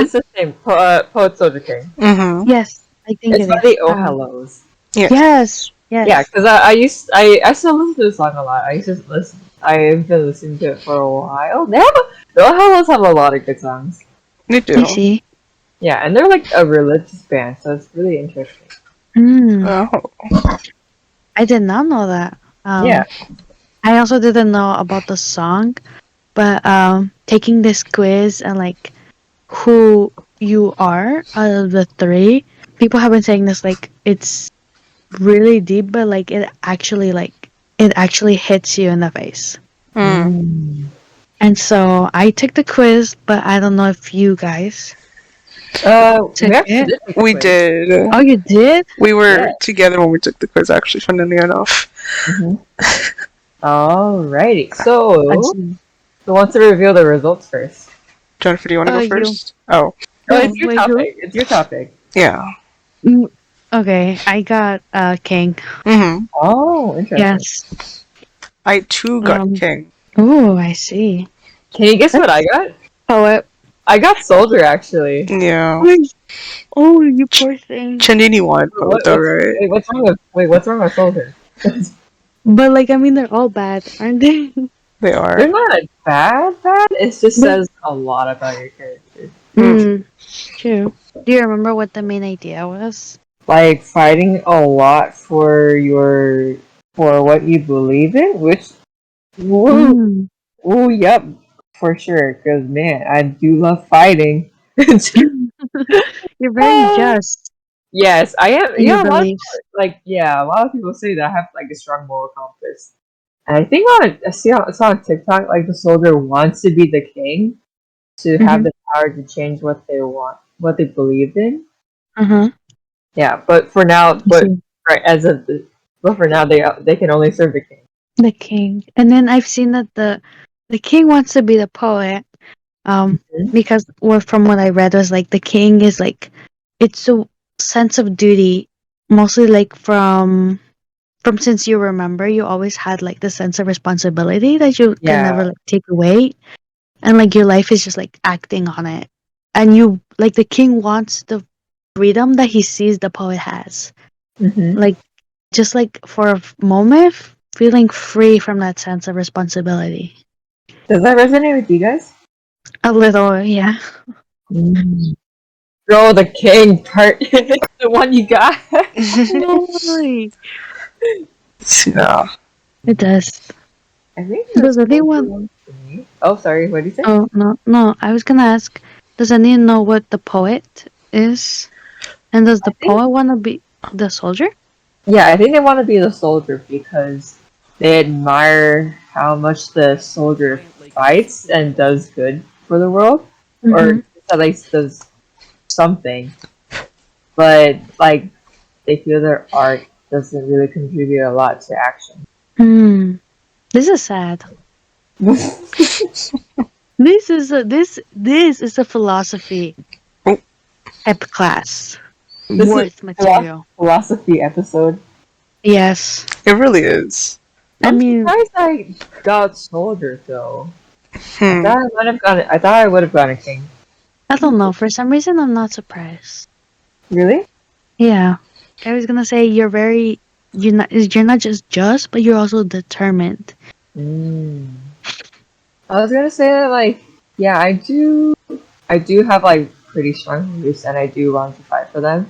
Poet Soldier King. Mm-hmm. Yes, I think It's it by is. the Oh Hellos. Yes. Yes, Yeah, yes. because I still listen to the song a lot. I've been listening to it for a while. The Oh Hellos have a lot of good songs. They I do. see. Yeah, and they're like a religious band, so it's really interesting. Mm, Oh. I did not know that. Yeah. I also didn't know about the song, but taking this quiz and like who you are out of the three, people have been saying this like it's really deep, but like it actually hits you in the face. Mm. Mm. And so I took the quiz, but I don't know if you guys took We actually it. did take a We quiz. did. Oh, you did? We were Yeah. together when we took the quiz, actually, funnily enough. Mm-hmm. Alrighty. So, Actually, who wants to reveal the results first? Jennifer, do you want to go you. first? Oh, Oh, No, it's your wait, who? topic. It's your topic. yeah. Mm, okay, I got King. Mm-hmm. Oh, interesting. Yes. I too got king. Oh, I see. Can you guess what I got? Poet. I got soldier actually. Yeah. Oh, you poor thing. Chandini wanted poet though, right? What's wrong with soldier? But like, I mean, they're all bad, aren't they? They are. They're not bad. It just But says a lot about your character. mm, true. Do you remember what the main idea was? Like fighting a lot for what you believe in, which woo Mm. yep, for sure. Because man, I do love fighting. You're very Ah, just yes, I am. in your Yeah, beliefs. a lot of people say that I have like a strong moral compass. And I think I saw on TikTok like the soldier wants to be the king to have Mm-hmm. the power to change what they want, what they believe in. Uh-huh. Yeah, but for now, I see. right but for now they can only serve the king. The king. And then I've seen that the king wants to be the poet. Mhm. Because from what I read was like the king is like it's a sense of duty, mostly like from since you remember, you always had like the sense of responsibility that you can Yeah. never like take away, and like your life is just like acting on it, and you like the king wants the freedom that he sees the poet has, Hmm. like just like for a moment feeling free from that sense of responsibility. Does that resonate with you guys? A little, yeah. Mm. Bro, the king part, the one you got. Totally. Yeah. It does. I think the Does soldier anyone? one for me. Oh, sorry. What did you say? Oh no, no. I was gonna ask. Does anyone know what the poet is? And does I the think poet want to be the soldier? Yeah, I think they want to be the soldier because they admire how much the soldier fights and does good for the world, or Mm-hmm. at least does something. But like they feel their art doesn't really contribute a lot to action. Hmm. This is sad. This is a philosophy Oh, type class. This is Worth a material. philosophy episode. Yes. it really is. I I'm mean, surprised I got soldier though. Hmm. I thought I would have gotten a king. I don't know. For some reason, I'm not surprised. Really? Yeah. I was gonna say you're not just, but you're also determined. Mm. I was gonna say that yeah, I do have like pretty strong beliefs and I do want to fight for them.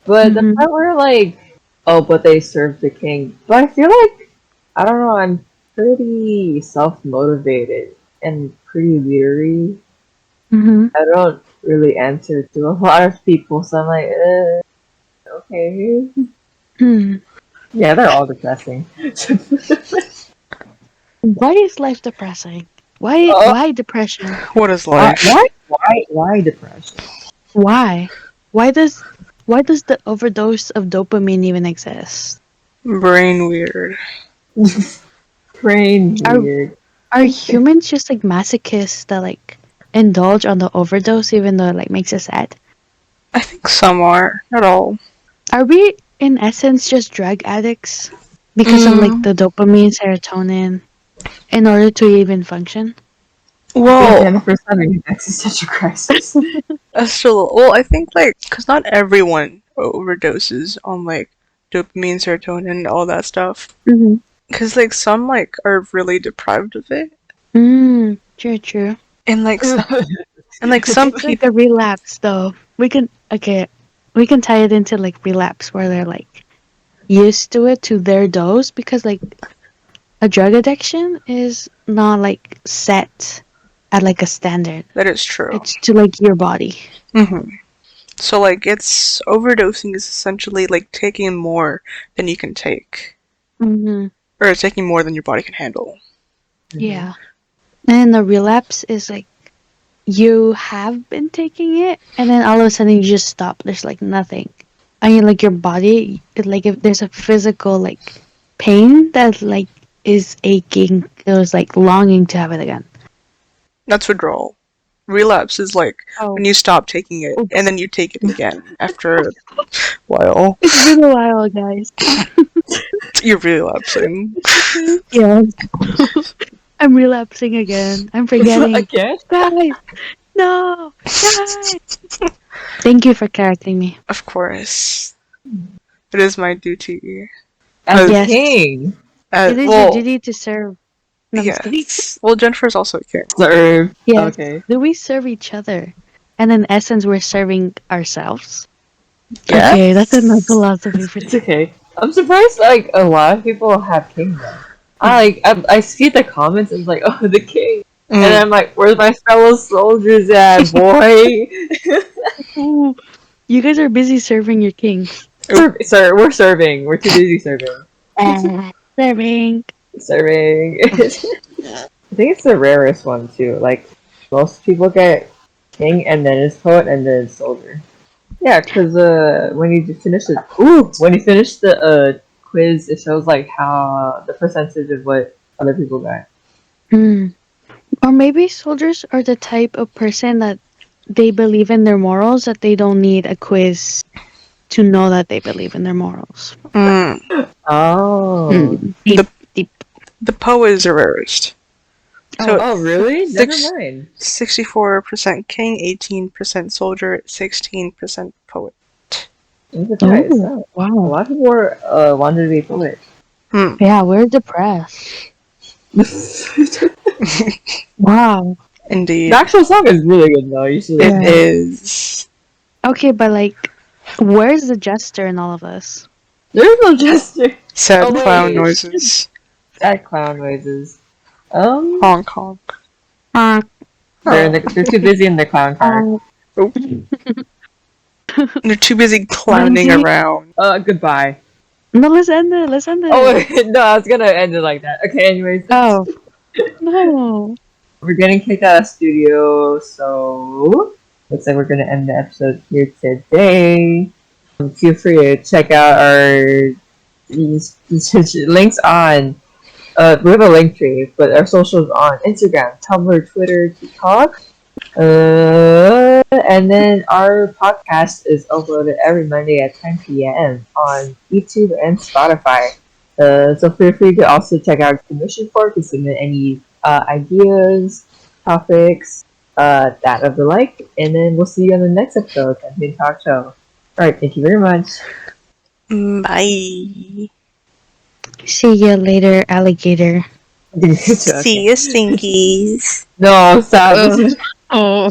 But the Mm-hmm. part where oh, but they serve the king. But I feel like I don't know, I'm pretty self motivated and pretty leery. Mm-hmm. I don't really answer to a lot of people, so I'm like, okay. Hmm. Yeah, they're all depressing. Why is life depressing? Why uh, why depression? What is life? why depression? Why? Why does why does the overdose of dopamine even exist? Brain weird. Brain Are weird. are humans just like masochists that like indulge on the overdose even though it like makes us sad? I think some are. Not all. Are we in essence just drug addicts because of like Mm, the dopamine, serotonin in order to even function? I think well, Jennifer's having an existential crisis. still, well, I think like, cause not everyone overdoses on like dopamine, serotonin, all that stuff. Mm-hmm. Cause like some like are really deprived of it, True, true. and like some, and like some It's like people. a relapse though. We can tie it into like relapse where they're like used to it to their dose because like a drug addiction is not like set at like a standard. That is true. It's to like your body. So like it's overdosing is essentially like taking more than you can take. Mm-hmm. Or taking more than your body can handle. Yeah. And the relapse is like you have been taking it, and then all of a sudden you just stop. There's like nothing. I mean, like your body, like if there's a physical like pain that like is aching, it was like longing to have it again. That's withdrawal. Relapse is like Oh, when you stop taking it and then you take it again after a while. it's been a while, guys. You're relapsing. Yes. I'm relapsing again. I'm forgetting. Again? Guys, no, guys. Thank you for correcting me. Of course. It is my duty. As a Yes. king. It is your duty to serve. No, I'm just kidding. Yes. Well, Jennifer's also a king. Serve. Yes. Okay. Do we serve each other? And in essence, we're serving ourselves. Yes. Okay, that's another philosophy for It's okay. I'm surprised, like, a lot of people have kingdom. I see the comments and it's like, oh, the king. And Mm. I'm like, where's my fellow soldiers at, boy? Ooh, you guys are busy serving your kings. Sir, we're serving. We're too busy serving. Serving. Serving. I think it's the rarest one, too. Like, most people get king and then it's poet and then it's soldier. Yeah, because when you finish the quiz, it shows like how the percentage of what other people got. Hmm. Or maybe soldiers are the type of person that they believe in their morals, that they don't need a quiz to know that they believe in their morals. Mm. Oh. Deep, deep. The poet is the rarest. So Oh, really? Six- Never mind. 64% king, 18% soldier, 16% poet. I'm surprised. Oh, A wow. lot of people wanted to be poet. Hmm. Yeah, we're depressed. Wow. Indeed. The actual song is really good though. You should It listen. is. Okay, but like, where's the jester in all of us? There's no gesture. Sad Oh, wait. clown noises. Sad clown noises. Honk honk. They're too busy in the clown car. They're too busy clowning Lindsay? around. Goodbye. No, let's end it. Let's end it. Oh wait, no, I was gonna end it like that. Okay, anyways. Oh. No. We're getting kicked out of studio, so looks like we're gonna end the episode here today. Feel free to check out our these links on. We have a link tree, but our socials on Instagram, Tumblr, Twitter, TikTok. And then our podcast is uploaded every Monday at 10 p.m. on YouTube and Spotify. So feel free to also check out the submission form to submit any ideas, topics, that of the like. And then we'll see you on the next episode of Campaign Talk Show. Alright, thank you very much. Bye. See you later, alligator. See you, stinkies. No, stop. Oh.